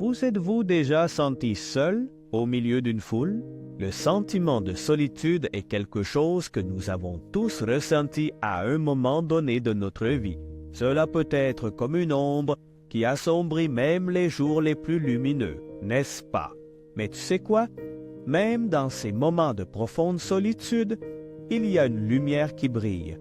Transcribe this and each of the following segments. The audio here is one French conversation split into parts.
Vous êtes-vous déjà senti seul au milieu d'une foule? Le sentiment de solitude est quelque chose que nous avons tous ressenti à un moment donné de notre vie. Cela peut être comme une ombre qui assombrit même les jours les plus lumineux, n'est-ce pas? Mais tu sais quoi? Même dans ces moments de profonde solitude, il y a une lumière qui brille,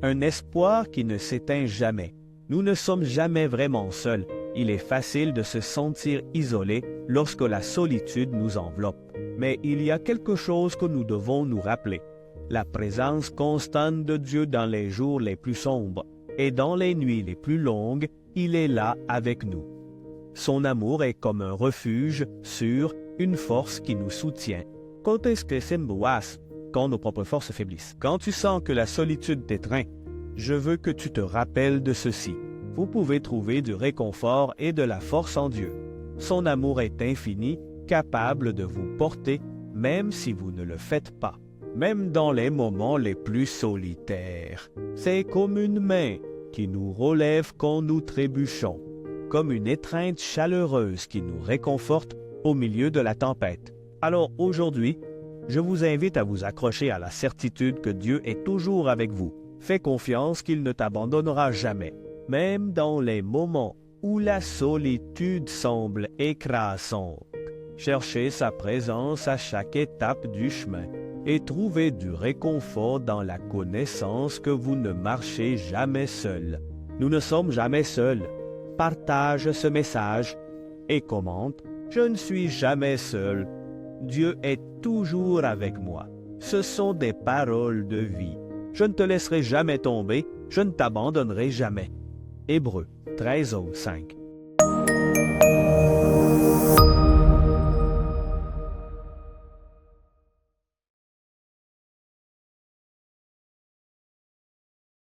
un espoir qui ne s'éteint jamais. Nous ne sommes jamais vraiment seuls. Il est facile de se sentir isolé lorsque la solitude nous enveloppe. Mais il y a quelque chose que nous devons nous rappeler. La présence constante de Dieu dans les jours les plus sombres et dans les nuits les plus longues, il est là avec nous. Son amour est comme un refuge sûr, une force qui nous soutient. Quand est-ce que c'est quand nos propres forces faiblissent? Quand tu sens que la solitude t'étreint, je veux que tu te rappelles de ceci. Vous pouvez trouver du réconfort et de la force en Dieu. Son amour est infini, capable de vous porter, même si vous ne le faites pas. Même dans les moments les plus solitaires. C'est comme une main qui nous relève quand nous trébuchons, comme une étreinte chaleureuse qui nous réconforte au milieu de la tempête. Alors aujourd'hui, je vous invite à vous accrocher à la certitude que Dieu est toujours avec vous. Fais confiance qu'il ne t'abandonnera jamais, même dans les moments où la solitude semble écrasante. Cherchez sa présence à chaque étape du chemin et trouvez du réconfort dans la connaissance que vous ne marchez jamais seul. Nous ne sommes jamais seuls. Partage ce message et commente « Je ne suis jamais seul. Dieu est toujours avec moi. » Ce sont des paroles de vie. Je ne te laisserai jamais tomber, je ne t'abandonnerai jamais. Hébreux 13:5